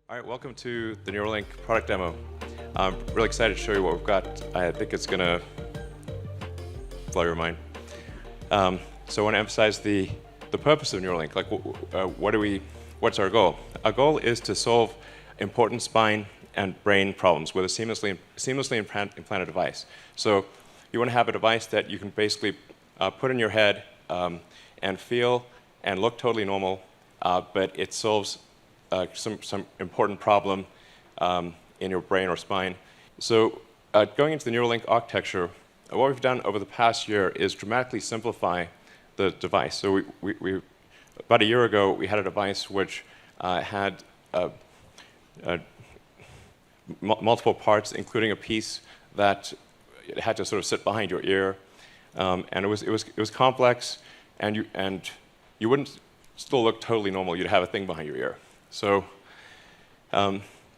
All right, welcome to the Neuralink product demo. I'm really excited to show you what we've got. I think it's going to blow your mind. So I want to emphasize the purpose of Neuralink. Like, what's our goal? Our goal is to solve important spine and brain problems with a seamlessly implanted device. So you want to have a device that you can basically put in your head and feel and look totally normal, but it solves some important problem in your brain or spine. So going into the Neuralink architecture, what we've done over the past year is dramatically simplify the device. So we about a year ago, we had a device which had multiple parts, including a piece that had to sort of sit behind your ear, and it was complex, and you wouldn't still look totally normal. You'd have a thing behind your ear. So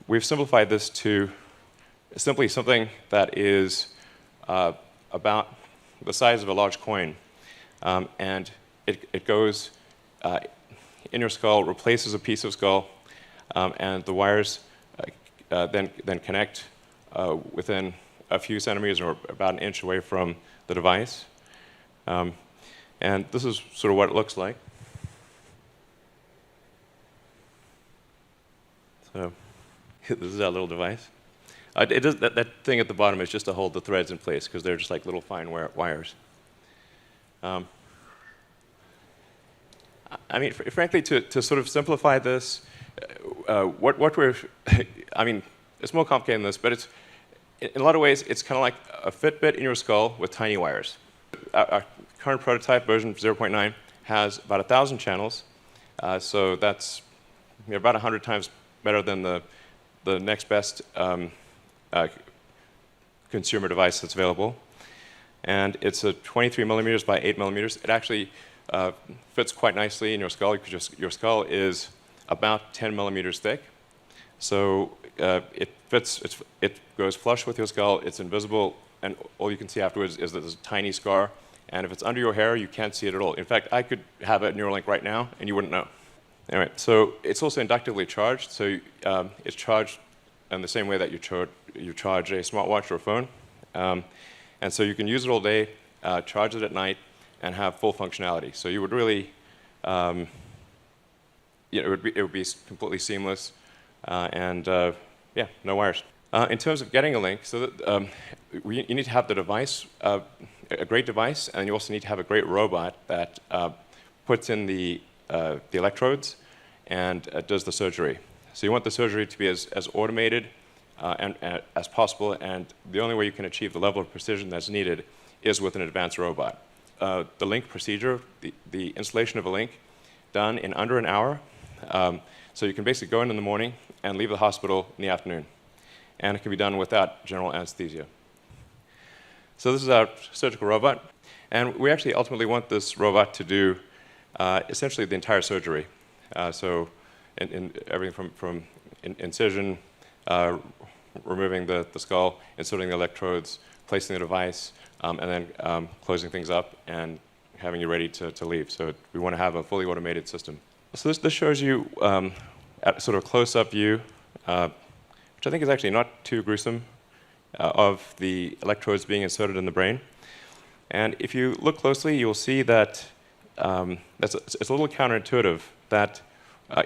we've simplified this to simply something that is about the size of a large coin, and it goes in your skull, replaces a piece of skull, and the wires then connect within a few centimeters or about an inch away from the device. And this is sort of what it looks like. So this is our little device. That thing at the bottom is just to hold the threads in place because they're just like little fine wires. I mean, frankly, to sort of simplify this, what we're, I mean, it's more complicated than this, but it's, in a lot of ways, it's kind of like a Fitbit in your skull with tiny wires. Our current prototype, version 0.9, has about 1,000 channels, so that's about 100 times better than the next best consumer device that's available. And it's a 23 millimeters by 8 millimeters. It actually fits quite nicely in your skull because your skull is about 10 millimeters thick. So it goes flush with your skull, it's invisible, and all you can see afterwards is that there's a tiny scar. And if it's under your hair, you can't see it at all. In fact, I could have a Neuralink right now, and you wouldn't know. Anyway, so it's also inductively charged. So it's charged in the same way that you charge a smartwatch or a phone. And so you can use it all day, charge it at night, and have full functionality. So you would really, it would be completely seamless, and yeah, no wires. In terms of getting a link, so that, you need to have the device, a great device, and you also need to have a great robot that puts in the electrodes and does the surgery. So you want the surgery to be as automated and as possible, and the only way you can achieve the level of precision that's needed is with an advanced robot. The link procedure, the installation of a link, done in under an hour. So you can basically go in the morning and leave the hospital in the afternoon. And it can be done without general anesthesia. So this is our surgical robot. And we actually ultimately want this robot to do essentially the entire surgery. So in everything from incision, removing the skull, inserting the electrodes, placing the device, and then closing things up and having you ready to leave. So we want to have a fully automated system. So this shows you at sort of close-up view, which I think is actually not too gruesome, of the electrodes being inserted in the brain. And if you look closely, you'll see that it's a little counterintuitive that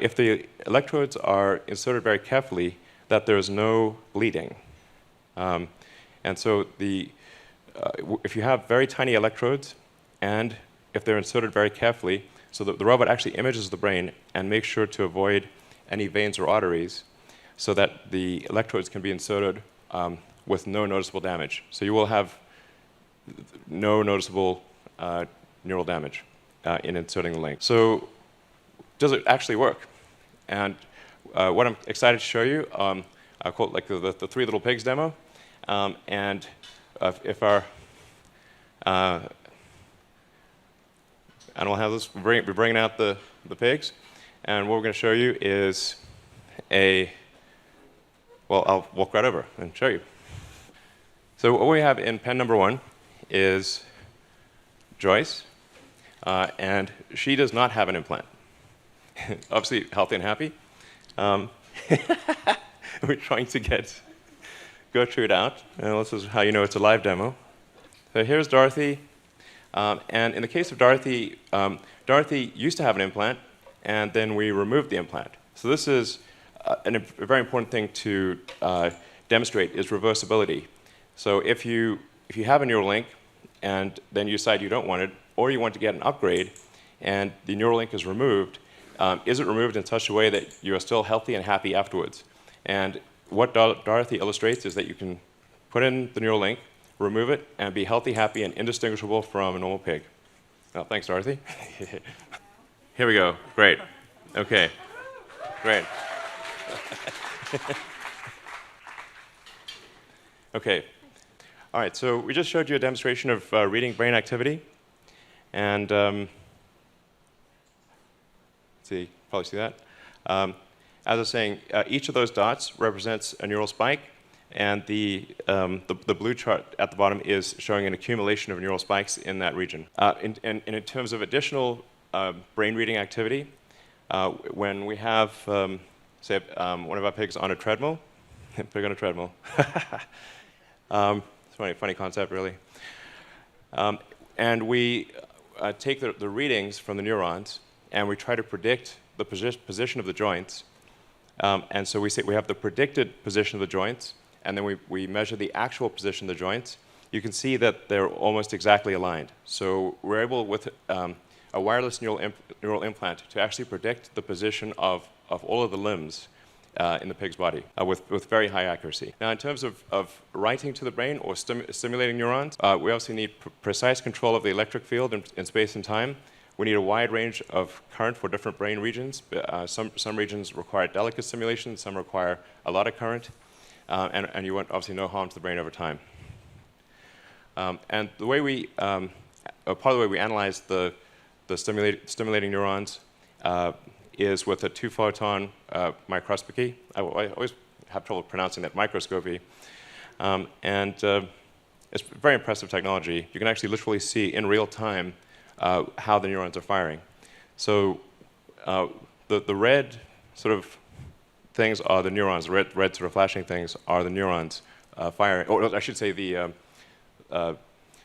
if the electrodes are inserted very carefully, that there's no bleeding. And so if you have very tiny electrodes, and if they're inserted very carefully, so that the robot actually images the brain and makes sure to avoid any veins or arteries so that the electrodes can be inserted with no noticeable damage. So you will have no noticeable neural damage in inserting the link. So does it actually work? And what I'm excited to show you, I call it like the three little pigs demo. And if our and we'll have this, we're bringing out the pigs, and what we're going to show you is well, I'll walk right over and show you. So what we have in pen number 1 is Joyce, and she does not have an implant. Obviously healthy and happy. We're trying to get Gertrude out. And this is how you know it's a live demo. So here's Dorothy. And in the case of Dorothy, Dorothy used to have an implant, and then we removed the implant. So this is a very important thing to demonstrate is reversibility. So if you have a Neuralink, and then you decide you don't want it, or you want to get an upgrade, and the Neuralink is removed, is it removed in such a way that you are still healthy and happy afterwards? And what Dorothy illustrates is that you can put in the Neuralink, remove it, and be healthy, happy, and indistinguishable from a normal pig. Well, thanks, Dorothy. Here we go. Great. Okay. Great. Okay. All right, so we just showed you a demonstration of reading brain activity. And let's see, probably see that. As I was saying, each of those dots represents a neural spike, and the blue chart at the bottom is showing an accumulation of neural spikes in that region. And in terms of additional brain reading activity, when we have, say, one of our pigs on a treadmill, pig on a treadmill. It's a funny concept, really. And we take the readings from the neurons, and we try to predict the position of the joints. And so we have the predicted position of the joints, and then we measure the actual position of the joints. You can see that they're almost exactly aligned. So we're able, with a wireless neural implant, to actually predict the position of all of the limbs in the pig's body with very high accuracy. Now, in terms of writing to the brain or stimulating neurons, we also need precise control of the electric field in space and time. We need a wide range of current for different brain regions. Some regions require delicate stimulation, some require a lot of current, and you want obviously no harm to the brain over time. And the way part of the way we analyze the stimulating neurons is with a 2-photon microscopy. I always have trouble pronouncing that, microscopy. And it's very impressive technology. You can actually literally see in real time how the neurons are firing. So the red sort of things are the neurons. The red sort of flashing things are the neurons firing, or I should say the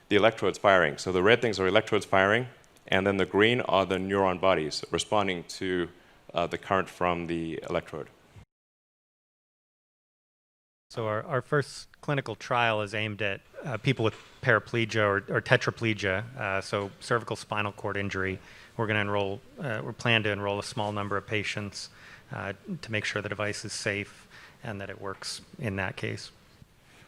electrodes firing. So the red things are electrodes firing, and then the green are the neuron bodies responding to the current from the electrode. So our first clinical trial is aimed at people with paraplegia or tetraplegia, so cervical spinal cord injury. We're going to enroll, we plan to enroll a small number of patients to make sure the device is safe and that it works in that case.